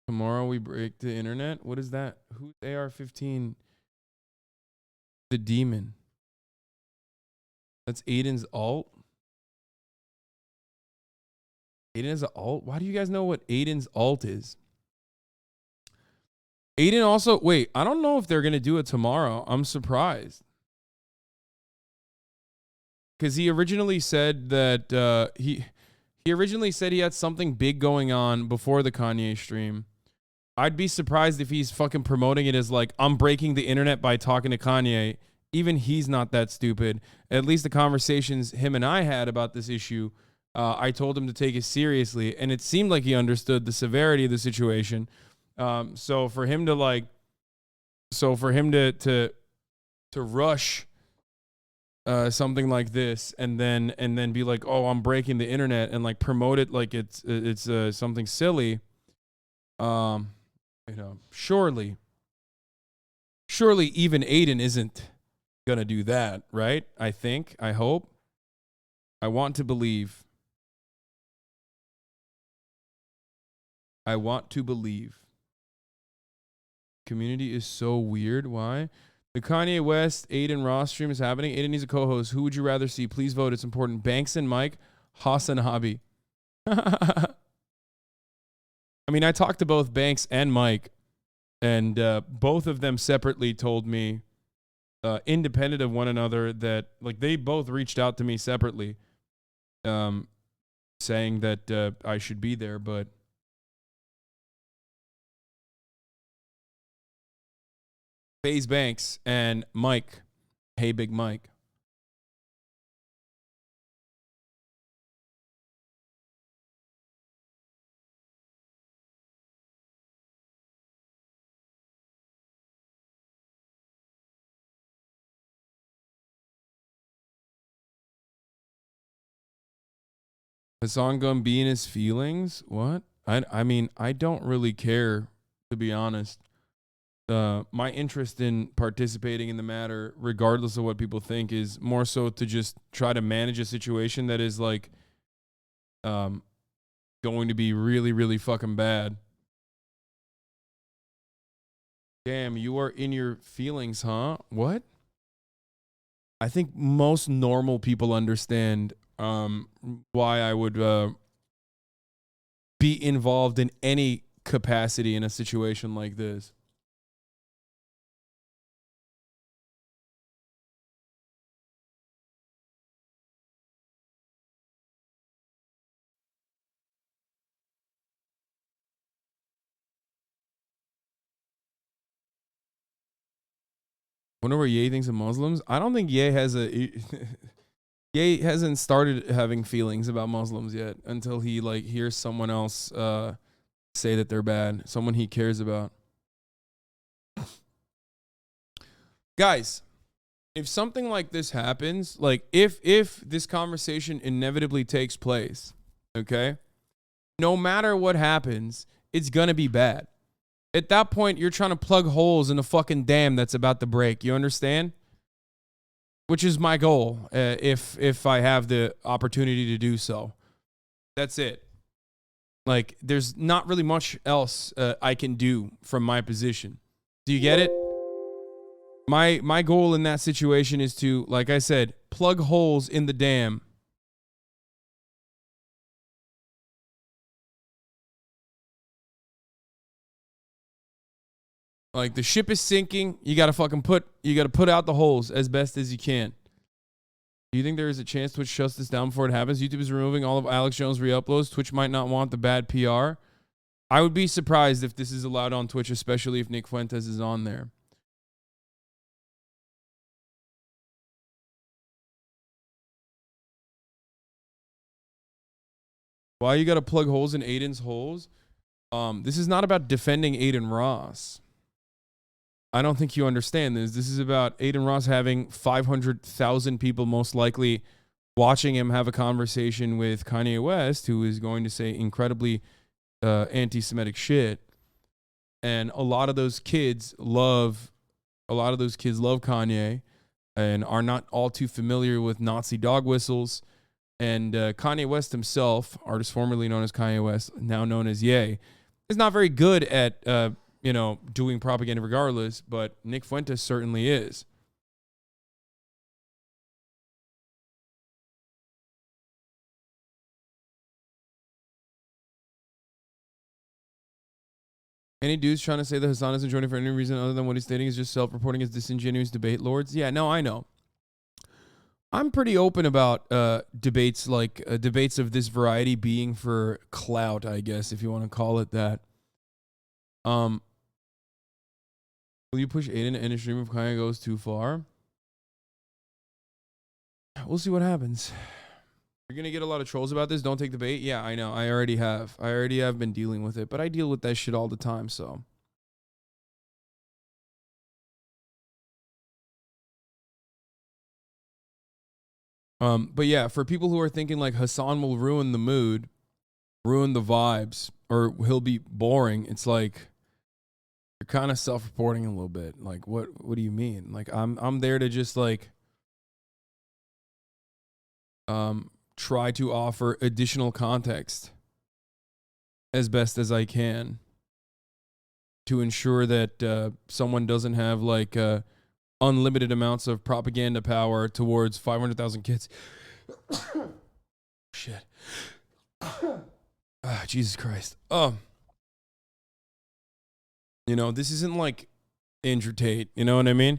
Tomorrow we break the internet. What is that? Who's AR-15? The demon. That's Adin's alt. Adin is an alt. Why do you guys know what Adin's alt is? Adin also, wait, I don't know if they're gonna do it tomorrow. I'm surprised. Because he originally said that he originally said he had something big going on before the Kanye stream. I'd be surprised if he's fucking promoting it as like, I'm breaking the internet by talking to Kanye. Even he's not that stupid. At least the conversations him and I had about this issue, I told him to take it seriously, and it seemed like he understood the severity of the situation. So for him to rush something like this and then be like, oh, I'm breaking the internet, and like promote it like it's something silly. Surely even Adin isn't gonna do that, right? I hope. I want to believe. Community is so weird. Why? The Kanye West, Adin Ross stream is happening. Adin needs a co-host. Who would you rather see? Please vote. It's important. Banks and Mike. HasanAbi. I mean, I talked to both Banks and Mike, and both of them separately told me, independent of one another, that like they both reached out to me separately, saying that I should be there, but FaZe Banks and Mike. Hey, Big Mike. Hasan gonna be in his feelings? What? I mean, I don't really care, to be honest. My interest in participating in the matter, regardless of what people think, is more so to just try to manage a situation that is like going to be really, really fucking bad. Damn, you are in your feelings, huh? What? I think most normal people understand why I would be involved in any capacity in a situation like this. Wonder where Ye thinks of Muslims. I don't think Ye has Ye hasn't started having feelings about Muslims yet until he like hears someone else say that they're bad, someone he cares about. Guys, if something like this happens, like if this conversation inevitably takes place, okay? No matter what happens, it's going to be bad. At that point, you're trying to plug holes in a fucking dam that's about to break. You understand? Which is my goal, if I have the opportunity to do so. That's it. Like, there's not really much else I can do from my position. Do you get it? My goal in that situation is to, like I said, plug holes in the dam. Like, the ship is sinking. You gotta put out the holes as best as you can. Do you think there is a chance Twitch shuts this down before it happens? YouTube is removing all of Alex Jones' re-uploads. Twitch might not want the bad PR. I would be surprised if this is allowed on Twitch, especially if Nick Fuentes is on there. Why you gotta plug holes in Adin's holes? This is not about defending Adin Ross. I don't think you understand this. This is about Adin Ross having 500,000 people most likely watching him have a conversation with Kanye West, who is going to say incredibly anti-Semitic shit. And a lot of those kids love Kanye and are not all too familiar with Nazi dog whistles. And Kanye West himself, artist formerly known as Kanye West, now known as Ye, is not very good at, doing propaganda regardless, but Nick Fuentes certainly is. Any dudes trying to say that Hasan isn't joining for any reason other than what he's stating is just self-reporting as disingenuous debate lords? Yeah, no, I know. I'm pretty open about debates like debates of this variety being for clout, I guess, if you want to call it that. Will you push Adin to end a stream if Kanye goes too far? We'll see what happens. You're going to get a lot of trolls about this. Don't take the bait. Yeah, I know. I already have been dealing with it, but I deal with that shit all the time, so. But yeah, for people who are thinking like Hasan will ruin the mood, ruin the vibes, or he'll be boring, it's like you're kind of self-reporting a little bit. Like, what do you mean? Like, I'm there to just like try to offer additional context as best as I can to ensure that someone doesn't have like unlimited amounts of propaganda power towards 500,000 kids. Shit. Jesus Christ. This isn't like Andrew Tate. You know what I mean?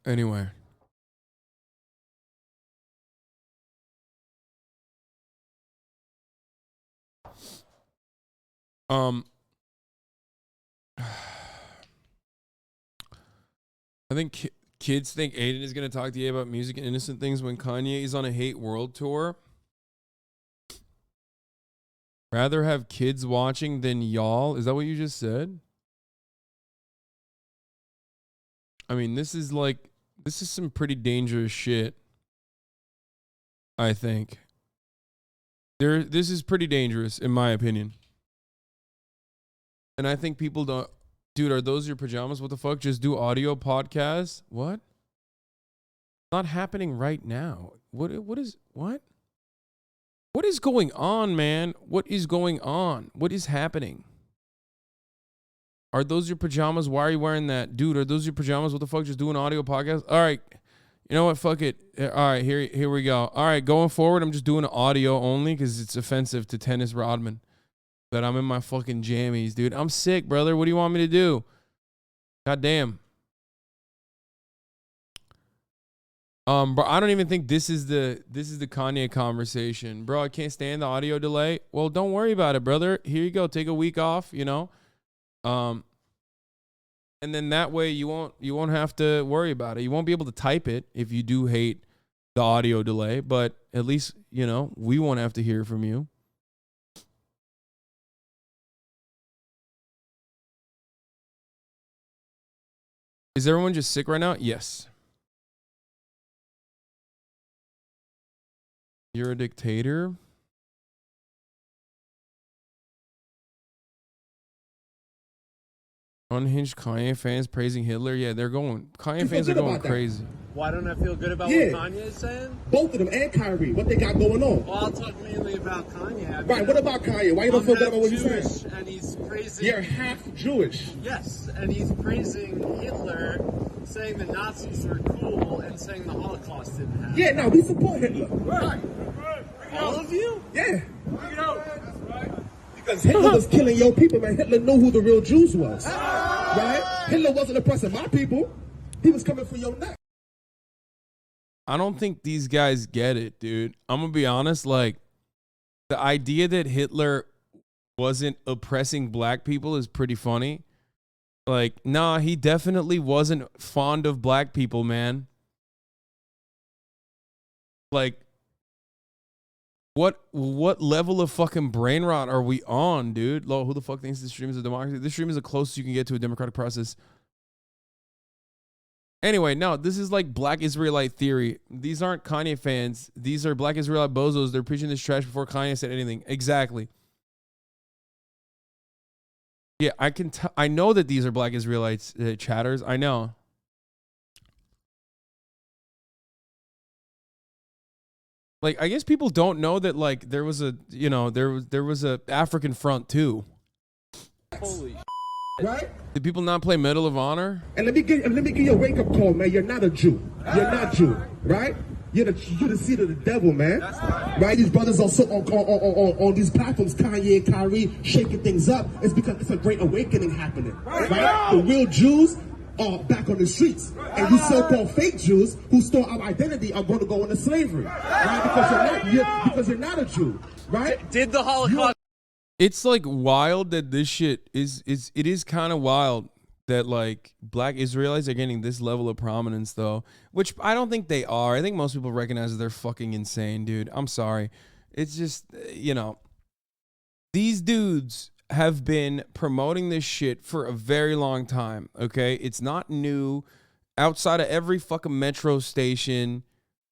Anyway. I think kids think Adin is going to talk to you about music and innocent things when Kanye is on a hate world tour. Rather have kids watching than y'all. Is that what you just said? I mean, this is some pretty dangerous shit. I think. This is pretty dangerous, in my opinion. And I think people don't... Dude, are those your pajamas? What the fuck? Just do audio podcasts? What? Not happening right now. What is going on, man? What is going on? What is happening? Are those your pajamas? Why are you wearing that? Dude, are those your pajamas? What the fuck? Just do an audio podcast? All right. You know what? Fuck it. All right, here we go. All right, going forward, I'm just doing audio only because it's offensive to Tennis Rodman that I'm in my fucking jammies, dude. I'm sick, brother. What do you want me to do? God damn. Bro, I don't even think this is the Kanye conversation. Bro, I can't stand the audio delay. Well, don't worry about it, brother. Here you go. Take a week off, And then that way you won't have to worry about it. You won't be able to type it if you do hate the audio delay, but at least, we won't have to hear from you. Is everyone just sick right now? Yes. You're a dictator? Unhinged Kanye fans praising Hitler? Yeah, they're going. Kanye fans are going crazy. Why don't I feel good about what Kanye is saying? Both of them and Kyrie. What they got going on? Well, I'll talk mainly about Kanye. Right, what about Kanye? Why you don't feel good about what he's saying? And he's praising... You're half Jewish. Yes, and he's praising Hitler, saying the Nazis were cool, and saying the Holocaust didn't happen. Yeah, no, we support Hitler. Right. All of you? Yeah. Because Hitler was killing your people, man. Hitler knew who the real Jews was. Right? Hitler wasn't oppressing my people. He was coming for your neck. I don't think these guys get it, dude. I'm going to be honest. Like, the idea that Hitler wasn't oppressing black people is pretty funny. Like, nah, he definitely wasn't fond of black people, man. Like, what level of fucking brain rot are we on, dude? Who the fuck thinks this stream is a democracy? This stream is the closest you can get to a democratic process Anyway, no, this is like Black Israelite theory. These aren't Kanye fans. These are Black Israelite bozos. They're preaching this trash before Kanye said anything. Exactly. Yeah, I know that these are Black Israelites chatters. I know. Like, I guess people don't know that, like, there was a, you know, there was a African front too. Holy right? Did people not play Medal of Honor? And let me give you a wake up call, man. You're not a Jew. You're not Jew, right? You're the seed of the devil, man. Right? These brothers are so on these platforms, Kanye and Kyrie, shaking things up. It's because it's a great awakening happening, right? The real Jews are back on the streets, and you so-called fake Jews who stole our identity are going to go into slavery, right? Because you're not a Jew, right? Did the Holocaust? It's like wild that this shit is kind of wild that like Black Israelites are getting this level of prominence though, which I don't think they are. I think most people recognize that they're fucking insane, dude. I'm sorry. It's just, you know, these dudes have been promoting this shit for a very long time, okay? It's not new. Outside of every fucking metro station,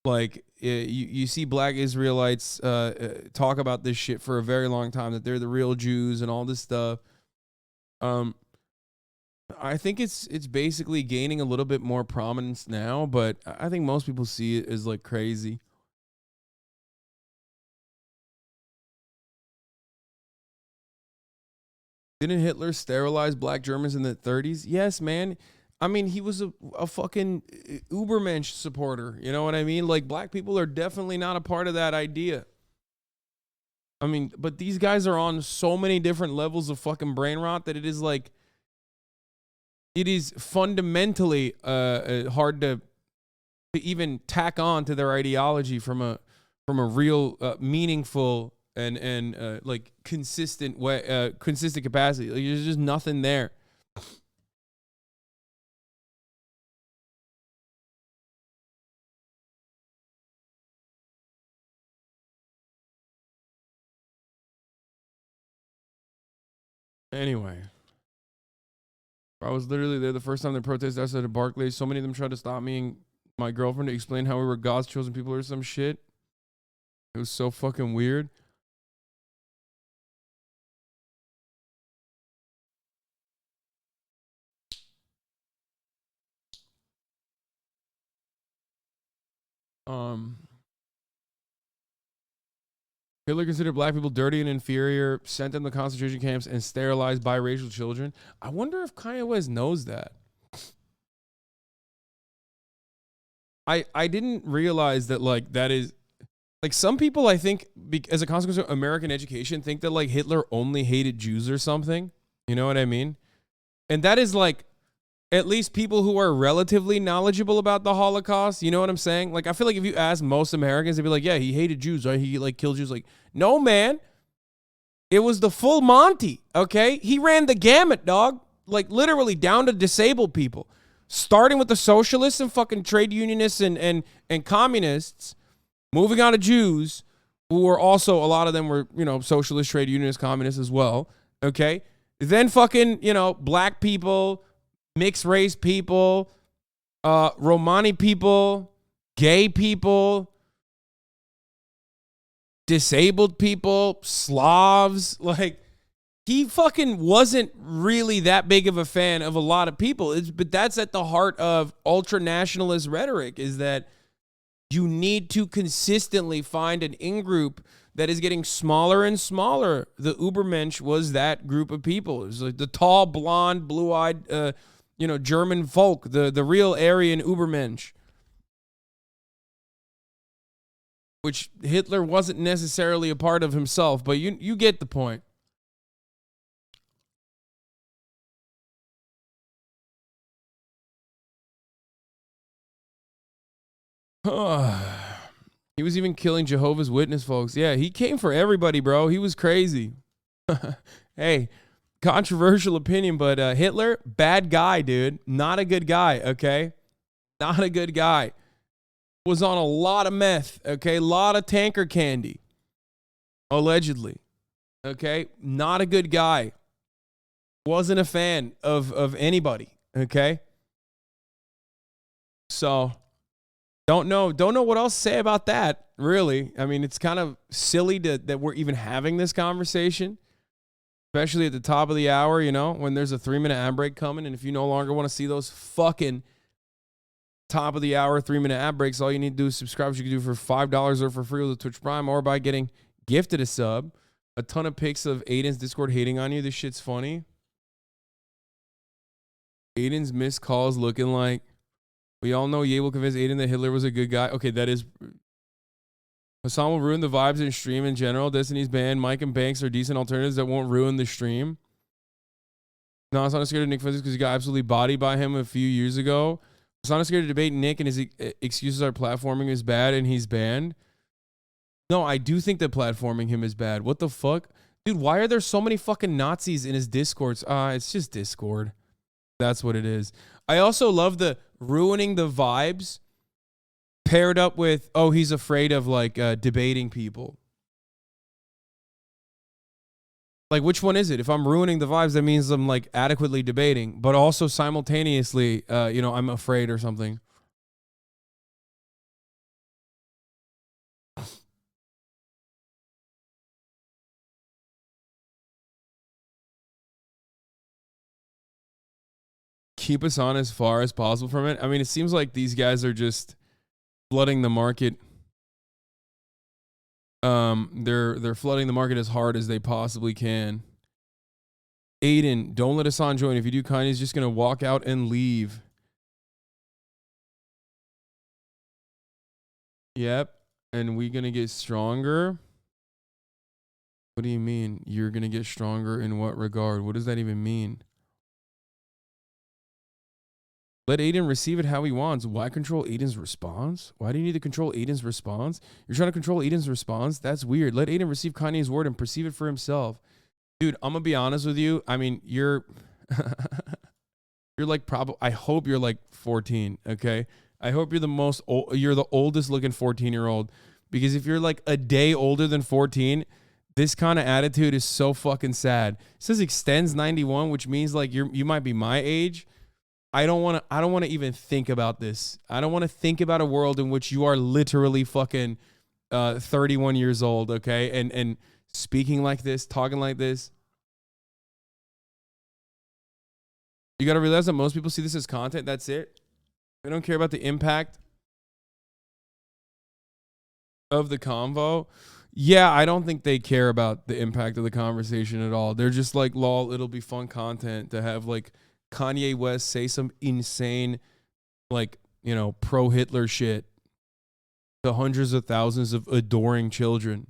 like, you see Black Israelites talk about this shit for a very long time, that they're the real Jews and all this stuff. I think it's basically gaining a little bit more prominence now, but I think most people see it as like crazy. Didn't Hitler sterilize Black Germans in the 30s? Yes, man. I mean, he was a fucking Ubermensch supporter. You know what I mean? Like, black people are definitely not a part of that idea. I mean, but these guys are on so many different levels of fucking brain rot that it is like, it is fundamentally hard to even tack on to their ideology from a real meaningful and like consistent way, consistent capacity. Like, there's just nothing there. Anyway, I was literally there the first time they protested outside of Barclays. So many of them tried to stop me and my girlfriend to explain how we were God's chosen people or some shit. It was so fucking weird. Hitler considered black people dirty and inferior, sent them to concentration camps, and sterilized biracial children. I wonder if Kanye West knows that. I didn't realize that, like, that is, like, some people, I think, as a consequence of American education, think that, like, Hitler only hated Jews or something. You know what I mean? And that is, like, at least people who are relatively knowledgeable about the Holocaust. You know what I'm saying? Like, I feel like if you ask most Americans, they'd be like, yeah, he hated Jews, right? He, like, killed Jews. Like, no, man. It was the full Monty, okay? He ran the gamut, dog. Like, literally down to disabled people. Starting with the socialists and fucking trade unionists and communists, moving on to Jews, who were also, a lot of them were, you know, socialist, trade unionists, communists as well, okay? Then fucking, you know, black people, mixed race people, Romani people, gay people, disabled people, Slavs. Like, he fucking wasn't really that big of a fan of a lot of people. But that's at the heart of ultra-nationalist rhetoric, is that you need to consistently find an in-group that is getting smaller and smaller. The Ubermensch was that group of people. It was like the tall, blonde, blue-eyed, you know, German folk, the real Aryan Ubermensch, which Hitler wasn't necessarily a part of himself, but you get the point. He was even killing Jehovah's Witness folks. Yeah, he came for everybody, bro. He was crazy. Hey, controversial opinion, but Hitler, bad guy, dude. Not a good guy, okay? Not a good guy. Was on a lot of meth, okay? A lot of tanker candy, allegedly, okay? Not a good guy. Wasn't a fan of anybody, okay? So don't know what else to say about that, really. I mean, it's kind of silly that we're even having this conversation, especially at the top of the hour, you know, when there's a 3-minute ad break coming. And if you no longer want to see those fucking top of the hour 3-minute ad breaks, all you need to do is subscribe, which you can do for $5 or for free with the Twitch Prime, or by getting gifted a sub. A ton of pics of Adin's Discord hating on you. This shit's funny. Adin's missed calls looking like, we all know Ye will convince Adin that Hitler was a good guy. Okay, that is. Hasan will ruin the vibes in stream in general. Destiny's band, Mike and Banks are decent alternatives that won't ruin the stream. No, Hasan is scared of Nick Fuentes because he got absolutely bodied by him a few years ago. Hasan is scared to debate Nick and his excuses are platforming is bad and he's banned. No, I do think that platforming him is bad. What the fuck? Dude, why are there so many fucking Nazis in his Discords? It's just Discord. That's what it is. I also love the ruining the vibes paired up with, oh, he's afraid of like debating people. Like, which one is it? If I'm ruining the vibes, that means I'm like adequately debating, but also simultaneously, you know, I'm afraid or something. Keep us on as far as possible from it. I mean, it seems like these guys are just flooding the market. They're flooding the market as hard as they possibly can. Adin, don't let Hasan join. If you do, Kanye's just gonna walk out and leave. Yep. And we gonna get stronger? What do you mean? You're gonna get stronger in what regard? What does that even mean? Let Adin receive it how he wants. Why control Adin's response? Why do you need to control Adin's response? You're trying to control Adin's response? That's weird. Let Adin receive Kanye's word and perceive it for himself. Dude, I'm going to be honest with you. I mean, you're like probably, I hope you're like 14, okay? I hope you're you're the oldest looking 14-year-old, because if you're like a day older than 14, this kind of attitude is so fucking sad. It says extends 91, which means like you might be my age. I don't want to even think about this. I don't want to think about a world in which you are literally fucking 31 years old, okay? And speaking like this, talking like this. You got to realize that most people see this as content. That's it. They don't care about the impact of the convo. Yeah, I don't think they care about the impact of the conversation at all. They're just like, lol, it'll be fun content to have like Kanye West say some insane, like, you know, pro-Hitler shit to hundreds of thousands of adoring children.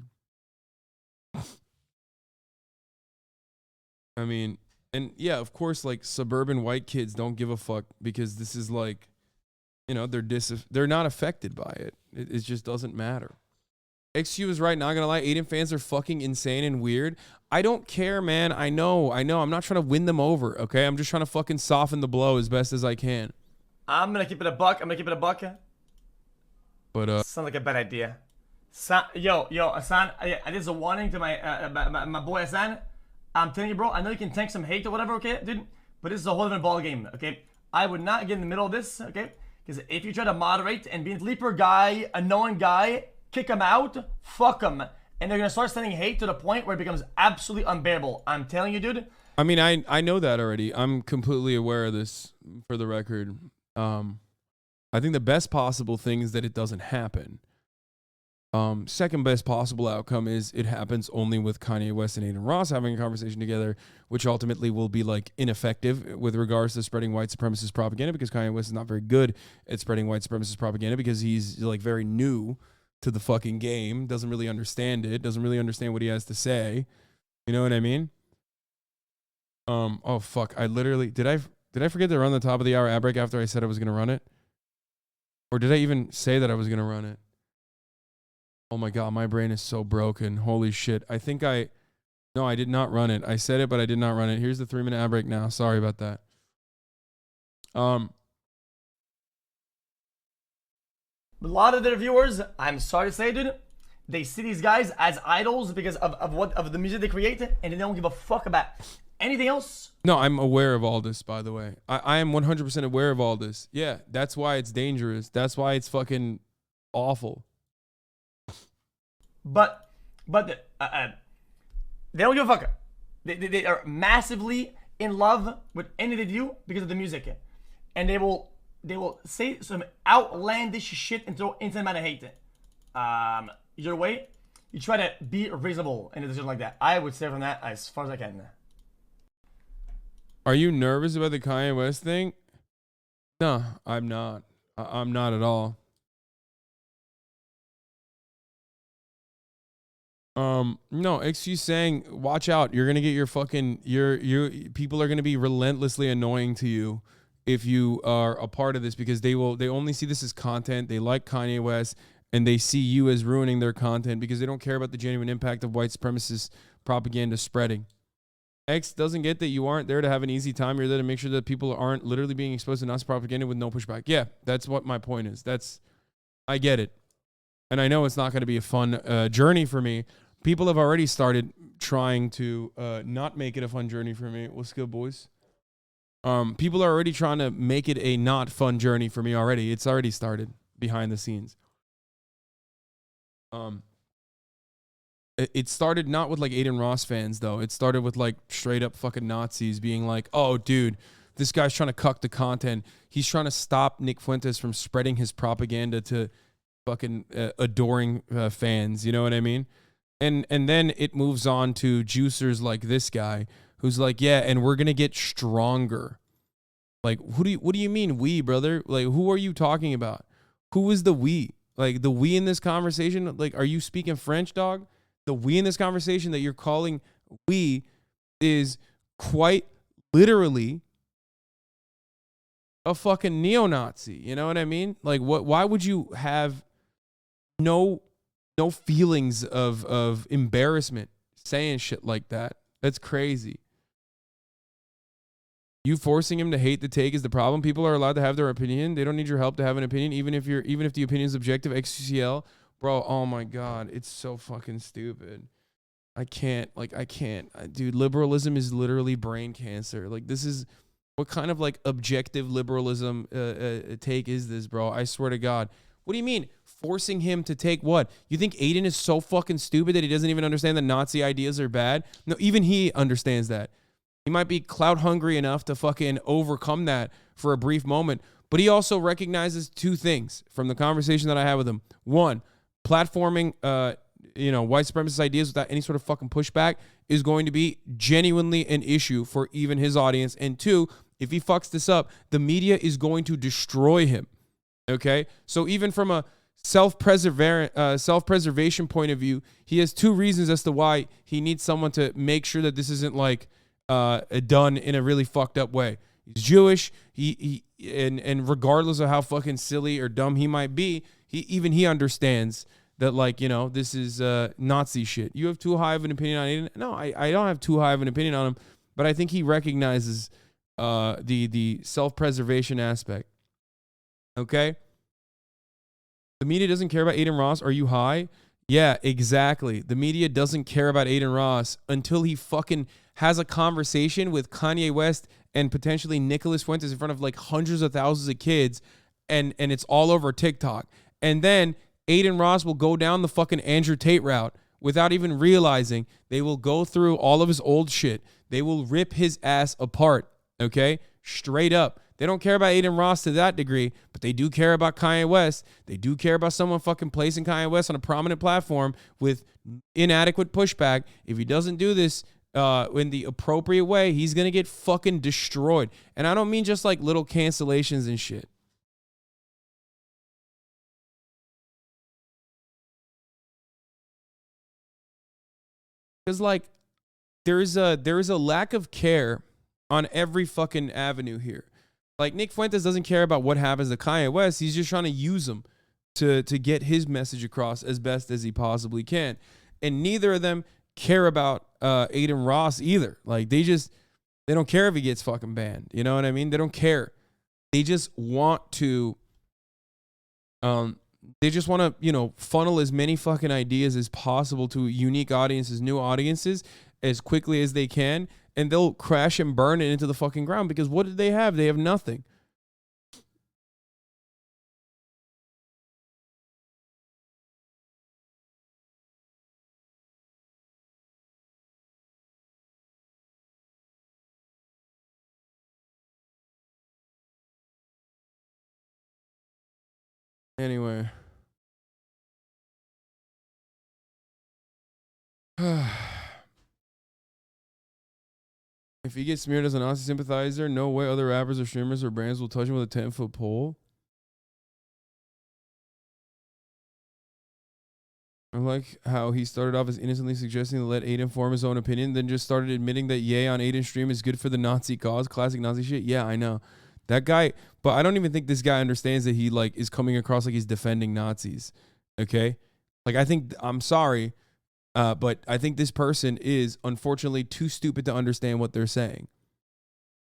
I mean, and yeah, of course, like suburban white kids don't give a fuck because this is like, you know, they're not affected by it. It just doesn't matter. XQ is right, not gonna lie. Adin fans are fucking insane and weird. I don't care, man. I know. I'm not trying to win them over, okay? I'm just trying to fucking soften the blow as best as I can. I'm gonna keep it a buck. But sounds like a bad idea. Yo, Hasan, this is a warning to my boy Hasan. I'm telling you, bro, I know you can tank some hate or whatever, okay, dude? But this is a whole different ball game, okay? I would not get in the middle of this, okay? Because if you try to moderate and be a sleeper guy, a knowing guy, kick him out, fuck him. And they're going to start sending hate to the point where it becomes absolutely unbearable. I'm telling you, dude. I mean, I know that already. I'm completely aware of this, for the record. I think the best possible thing is that it doesn't happen. Second best possible outcome is it happens only with Kanye West and Adin Ross having a conversation together, which ultimately will be like ineffective with regards to spreading white supremacist propaganda, because Kanye West is not very good at spreading white supremacist propaganda because he's like very new to the fucking game, doesn't really understand it, doesn't really understand what he has to say. You know what I mean? Oh fuck, I literally, did I forget to run the top of the hour ad break after I said I was going to run it? Or did I even say that I was going to run it? Oh my God, my brain is so broken. Holy shit. No, I did not run it. I said it, but I did not run it. Here's the 3-minute ad break now. Sorry about that. A lot of their viewers, I'm sorry to say, dude, they see these guys as idols because of the music they create, and they don't give a fuck about anything else. No, I'm aware of all this, by the way. I am 100% aware of all this. Yeah, that's why it's dangerous. That's why it's fucking awful. But they don't give a fuck. They are massively in love with anything they do because of the music, and they will say some outlandish shit and throw insane amount of hate. Either way, you try to be reasonable in a decision like that. I would stay from that as far as I can. Are you nervous about the Kanye West thing? No, I'm not. I'm not at all. No, excuse saying, watch out. You're gonna get your fucking people are gonna be relentlessly annoying to you if you are a part of this, because they only see this as content. They like Kanye West and they see you as ruining their content because they don't care about the genuine impact of white supremacist propaganda spreading. X doesn't get that you aren't there to have an easy time. You're there to make sure that people aren't literally being exposed to Nazi propaganda with no pushback. Yeah, that's what my point is. I get it. And I know it's not going to be a fun journey for me. People have already started trying to not make it a fun journey for me. What's good, boys? People are already trying to make it a not fun journey for me already. It's already started behind the scenes. It started not with like Adin Ross fans though. It started with like straight up fucking Nazis being like, "Oh, dude, this guy's trying to cuck the content. He's trying to stop Nick Fuentes from spreading his propaganda to fucking adoring fans." You know what I mean? And then it moves on to juicers like this guy who's like, "Yeah, and we're gonna get stronger." Like, what do you mean we, brother? Like, who are you talking about? Who is the we? Like, the we in this conversation? Like, are you speaking French, dog? The we in this conversation that you're calling we is quite literally a fucking neo-Nazi. You know what I mean? Like, what? Why would you have no feelings of embarrassment saying shit like that? That's crazy. You forcing him to hate the take is the problem. People are allowed to have their opinion. They don't need your help to have an opinion, even if the opinion is objective. XCL. Bro, oh my God, it's so fucking stupid. I can't. Dude, liberalism is literally brain cancer. Like, this is, what kind of like objective liberalism take is this, bro? I swear to God. What do you mean? Forcing him to take what? You think Adin is so fucking stupid that he doesn't even understand that Nazi ideas are bad? No, even he understands that. He might be clout hungry enough to fucking overcome that for a brief moment, but he also recognizes two things from the conversation that I had with him. One, platforming, white supremacist ideas without any sort of fucking pushback is going to be genuinely an issue for even his audience. And two, if he fucks this up, the media is going to destroy him. Okay? So even from a self-preservation point of view, he has two reasons as to why he needs someone to make sure that this isn't like done in a really fucked up way. He's Jewish. And regardless of how fucking silly or dumb he might be, he understands that, like, this is Nazi shit. You have too high of an opinion on Adin? No, I don't have too high of an opinion on him, but I think he recognizes the self-preservation aspect. Okay? The media doesn't care about Adin Ross. Are you high? Yeah, exactly. The media doesn't care about Adin Ross until he fucking has a conversation with Kanye West and potentially Nicholas Fuentes in front of like hundreds of thousands of kids, and it's all over TikTok. And then Adin Ross will go down the fucking Andrew Tate route without even realizing. They will go through all of his old shit. They will rip his ass apart, okay? Straight up. They don't care about Adin Ross to that degree, but they do care about Kanye West. They do care about someone fucking placing Kanye West on a prominent platform with inadequate pushback. If he doesn't do this in the appropriate way, he's going to get fucking destroyed. And I don't mean just like little cancellations and shit. Because like there is a lack of care on every fucking avenue here. Like, Nick Fuentes doesn't care about what happens to Kanye West. He's just trying to use him to get his message across as best as he possibly can. And neither of them care about Adin Ross either. Like, they don't care if he gets fucking banned. You know what I mean? They don't care. They just want to they just want to, you know, funnel as many fucking ideas as possible to unique audiences, new audiences, as quickly as they can, and they'll crash and burn it into the fucking ground, because what did they have? They have nothing. Anyway. If he gets smeared as a Nazi sympathizer, no way other rappers or streamers or brands will touch him with a 10-foot pole. I like how he started off as innocently suggesting to let Adin form his own opinion, then just started admitting that yay on Adin's stream is good for the Nazi cause. Classic Nazi shit. Yeah, I know. That guy, but I don't even think this guy understands that he like is coming across like he's defending Nazis. Okay? Like, I think, I'm sorry, but I think this person is unfortunately too stupid to understand what they're saying.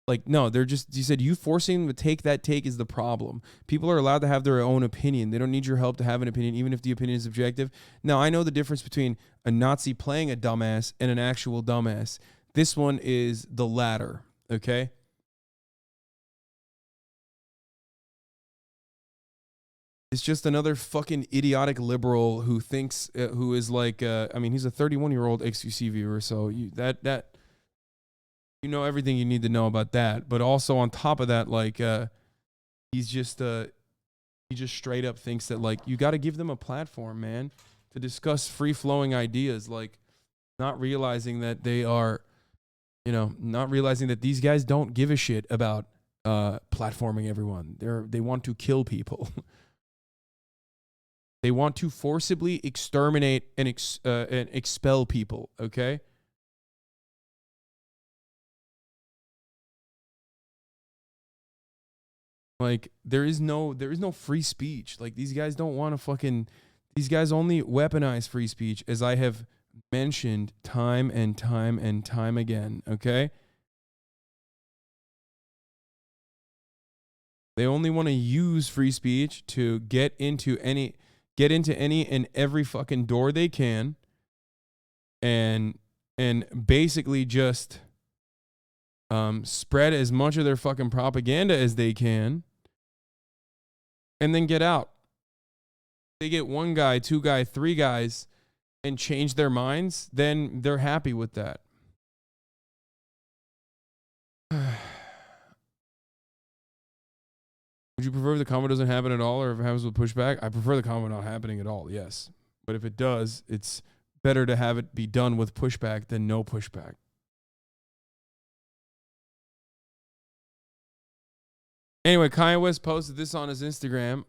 Like, no, they're just, you said you forcing them to take that take is the problem. People are allowed to have their own opinion. They don't need your help to have an opinion, even if the opinion is objective. Now, I know the difference between a Nazi playing a dumbass and an actual dumbass. This one is the latter, okay? It's just another fucking idiotic liberal who thinks, who is like, I mean, he's a 31-year-old XQC viewer, so you know everything you need to know about that. But also on top of that, like, he just straight up thinks that, like, you got to give them a platform, man, to discuss free-flowing ideas, like, not realizing that they are, you know, not realizing that these guys don't give a shit about platforming everyone. They want to kill people. They want to forcibly exterminate and expel people, okay? Like, there is no free speech. Like, these guys don't want to fucking, these guys only weaponize free speech, as I have mentioned time and time and time again, okay? They only want to use free speech to get into any and every fucking door they can, and basically just spread as much of their fucking propaganda as they can, and then get out. They get one guy, two guy, three guys, and change their minds, then they're happy with that. Would you prefer if the comment doesn't happen at all, or if it happens with pushback? I prefer the comment not happening at all, yes. But if it does, it's better to have it be done with pushback than no pushback. Anyway, Kanye West posted this on his Instagram.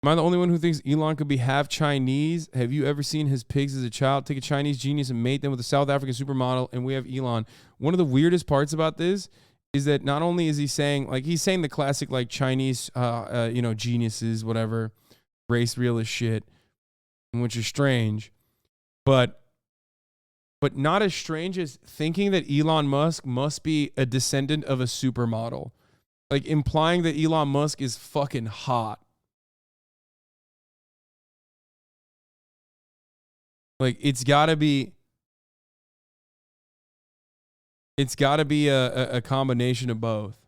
Am I the only one who thinks Elon could be half Chinese? Have you ever seen his pigs as a child? Take a Chinese genius and mate them with a South African supermodel, and we have Elon. One of the weirdest parts about this is that not only is he saying, like, he's saying the classic, like, Chinese, you know, geniuses, whatever, race realist shit, which is strange, but not as strange as thinking that Elon Musk must be a descendant of a supermodel, like implying that Elon Musk is fucking hot. Like, it's gotta be a combination of both.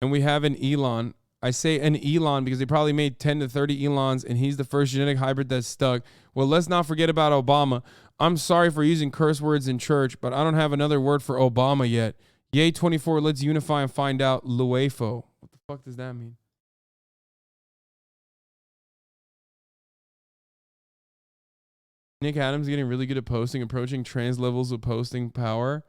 And we have an Elon. I say an Elon because they probably made 10 to 30 Elons, and he's the first genetic hybrid that's stuck. Well, let's not forget about Obama. I'm sorry for using curse words in church, but I don't have another word for Obama yet. Yay 24, let's unify and find out Luefo. What the fuck does that mean? Nick Adams getting really good at posting, approaching trans levels of posting power.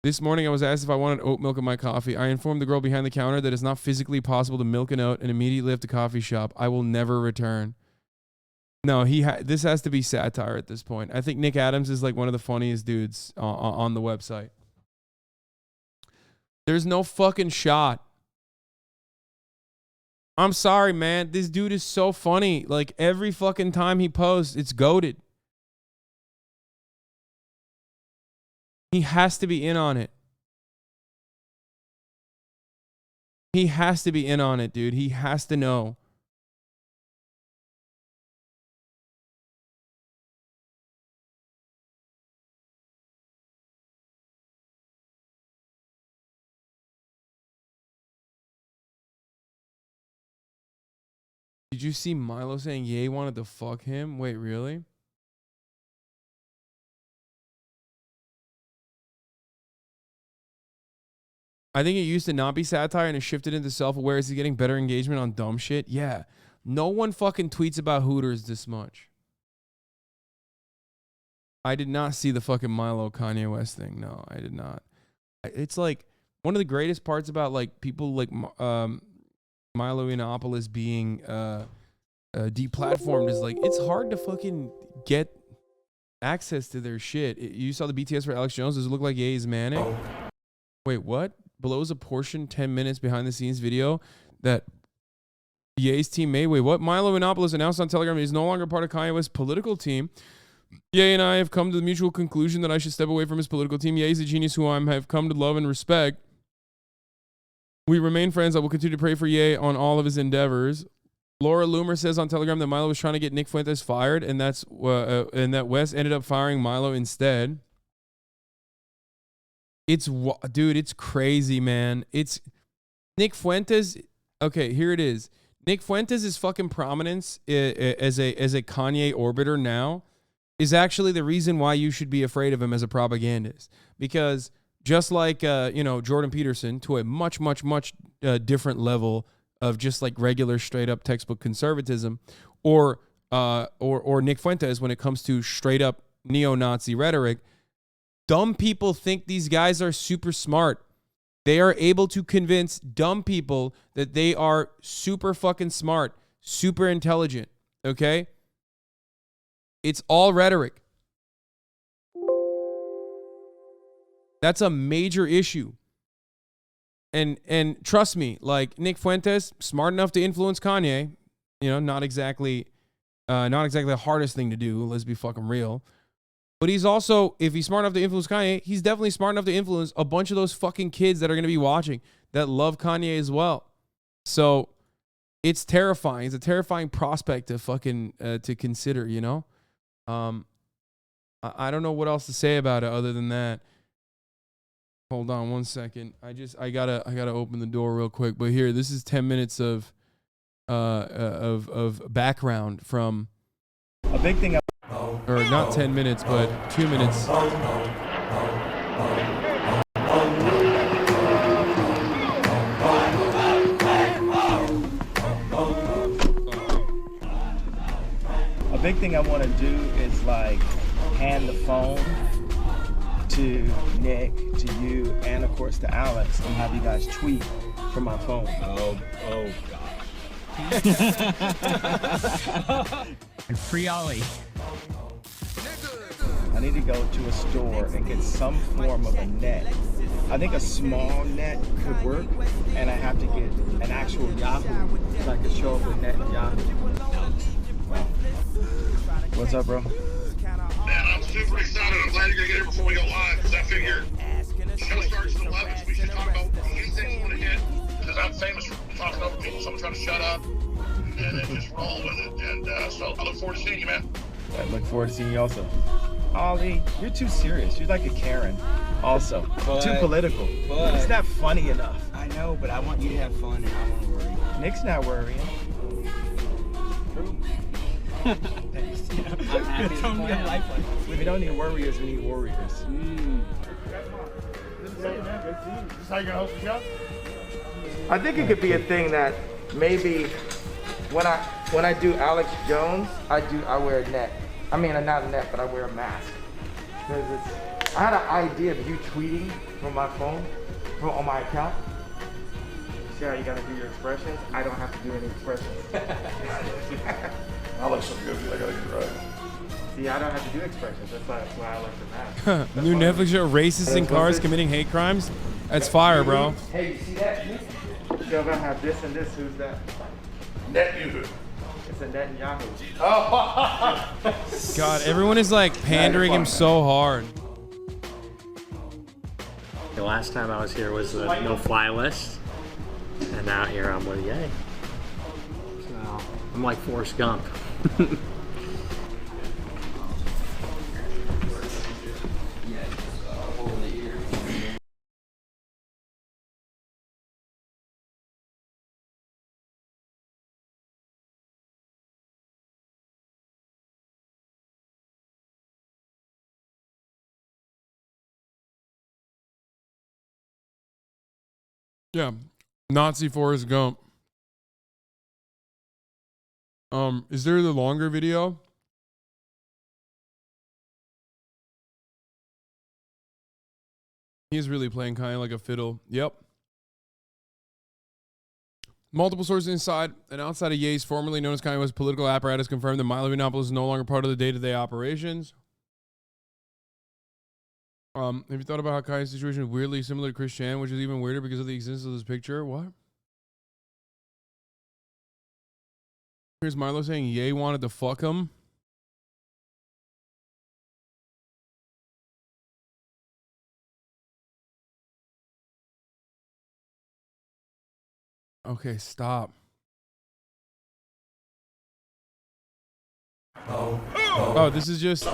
This morning, I was asked if I wanted oat milk in my coffee. I informed the girl behind the counter that it's not physically possible to milk an oat and immediately left the coffee shop. I will never return. No, this has to be satire at this point. I think Nick Adams is like one of the funniest dudes on the website. There's no fucking shot. I'm sorry, man. This dude is so funny. Like, every fucking time he posts, it's goated. He has to be in on it. He has to be in on it, dude. He has to know. Did you see Milo saying Ye wanted to fuck him? Wait, really? I think it used to not be satire and it shifted into self-aware. Is he getting better engagement on dumb shit? Yeah. No one fucking tweets about Hooters this much. I did not see the fucking Milo Kanye West thing. No, I did not. It's like one of the greatest parts about like people like Milo Yiannopoulos being deplatformed is like it's hard to fucking get access to their shit. You saw the BTS for Alex Jones. Does it look like Ye is manic? Wait, what? Below is a portion 10 minutes behind the scenes video that Ye's team made. Wait, what? Milo Yiannopoulos announced on Telegram he's no longer part of Kanye West's political team. Ye and I have come to the mutual conclusion that I should step away from his political team. Ye is a genius who I have come to love and respect. We remain friends. I will continue to pray for Ye on all of his endeavors. Laura Loomer says on Telegram that Milo was trying to get Nick Fuentes fired, and that West ended up firing Milo instead. Dude, it's crazy, man. It's Nick Fuentes. Okay, here it is. Nick Fuentes' fucking prominence as a Kanye orbiter now is actually the reason why you should be afraid of him as a propagandist. Because just like Jordan Peterson, to a much different level of just like regular straight up textbook conservatism, or Nick Fuentes when it comes to straight up neo-Nazi rhetoric. Dumb people think these guys are super smart. They are able to convince dumb people that they are super fucking smart, super intelligent, okay? It's all rhetoric. That's a major issue. And trust me, like Nick Fuentes, smart enough to influence Kanye, not exactly the hardest thing to do, let's be fucking real. But he's also, if he's smart enough to influence Kanye, he's definitely smart enough to influence a bunch of those fucking kids that are going to be watching that love Kanye as well. So it's terrifying. It's a terrifying prospect to fucking to consider, I don't know what else to say about it other than that. Hold on 1 second. I gotta open the door real quick. But here, this is 10 minutes of background from a big thing. Or not 10 minutes, but 2 minutes. A big thing I want to do is like hand the phone to Nick, to you, and of course to Alex, and have you guys tweet from my phone. Oh God. And free Ollie. I need to go to a store and get some form of a net. I think a small net could work, and I have to get an actual Yahoo so I can show up with net and Yahoo. What's up, bro? Man, I'm super excited. I'm glad you're gonna get here before we go live, because I figure the show starts at 11, so we should talk about anything you want to hit, because I'm famous for talking over people, so I'm trying to shut up and then just roll with it. And so I look forward to seeing you, man. I look forward to seeing you also. Ollie, you're too serious. You're like a Karen. Also, too political. It's not funny enough. I know, but I want you to have fun and I want to worry. Nick's not worrying. True. Thanks. I'm happy to plan life like this. We don't need warriors, we need warriors. This is how you're gonna host the show? I think it could be a thing that maybe when I do Alex Jones, I wear a net. I mean, not a net, but I wear a mask. Because I had an idea of you tweeting from my phone, on my account. See how you gotta do your expressions? I don't have to do any expressions. I look so good, I gotta get it right. See, I don't have to do expressions. That's why I like the mask. New Netflix show, racists in cars committing hate crimes. That's fire, bro. Hey, you see that? So if I have this and this, who's that? Netanyahu. It's a Netanyahu. God, everyone is like pandering him so hard. The last time I was here was the no-fly list. And now here I'm with Ye. So I'm like Forrest Gump. Yeah, Nazi Forrest Gump. Is there the longer video? He's really playing kind of like a fiddle. Yep. Multiple sources inside and outside of Ye's formerly known as Kanye West political apparatus confirmed that Milo Yiannopoulos is no longer part of the day-to-day operations. Have you thought about how Kanye's situation is weirdly similar to Christian, which is even weirder because of the existence of this picture? What? Here's Milo saying Ye wanted to fuck him. Okay, stop. Oh, this is just...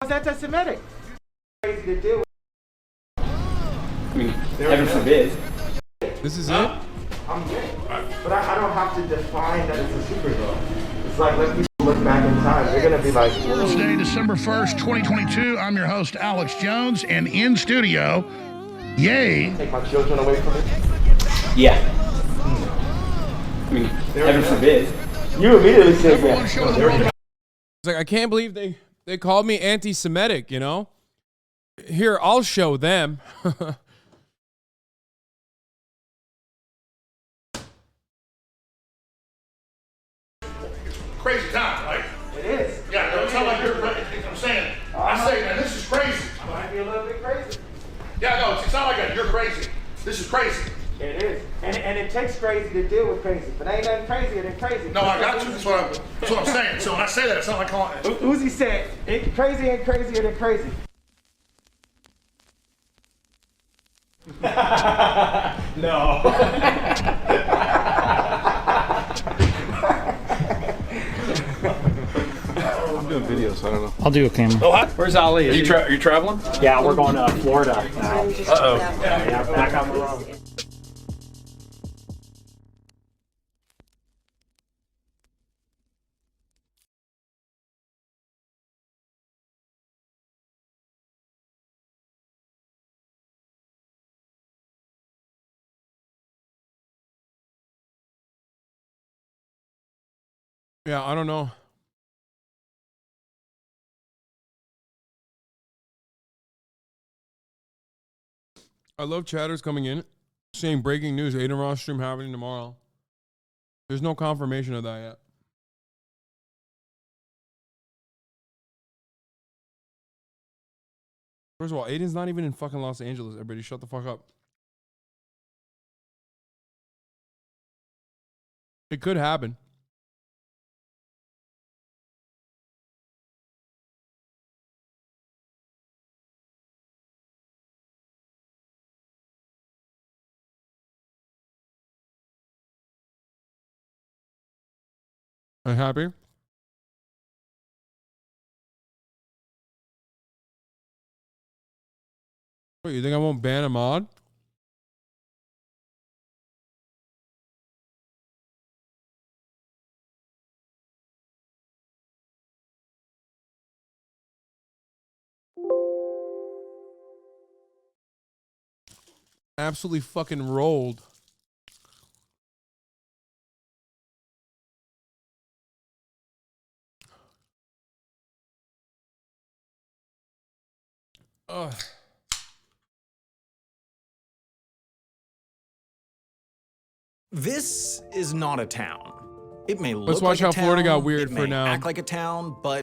It's anti-Semitic. Crazy to deal with. I mean, heaven forbid. This is it? I'm gay. But I don't have to define that it's a superhero. It's like, let people look back in time. They're going to be like, Thursday, December 1st, 2022. I'm your host, Alex Jones, and in studio, Ye. Take my children away from me. Yeah. I mean, heaven forbid. You immediately said Number one that. show in the world. It's like, I can't believe they called me anti-Semitic, you know? Here, I'll show them. Crazy time, right? It is. Yeah, don't sound like you're crazy. I'm saying, I say, man, this is crazy. Might be a little bit crazy. Yeah, no, it's not like that. You're crazy. This is crazy. It is. And it takes crazy to deal with crazy. But ain't nothing crazier than crazy. No, I got you. That's what I'm saying. So when I say that, it's not like calling it. Uzi said, crazy ain't crazier than crazy. No. I'm doing videos, so I don't know. I'll do a camera. Oh, hi. Where's Ali? Are you traveling? Yeah, we're going to Florida now. Uh-oh. Yeah, back on the road. Yeah, I don't know. I love chatters coming in saying breaking news, Adin Ross stream happening tomorrow. There's no confirmation of that yet. First of all, Aiden's not even in fucking Los Angeles. Everybody shut the fuck up. It could happen. Are you happy? Wait, you think I won't ban a mod? Absolutely fucking rolled. Ugh. This is not a town. It may look Let's watch like how a Florida town, got weird it for may now. act like a town, but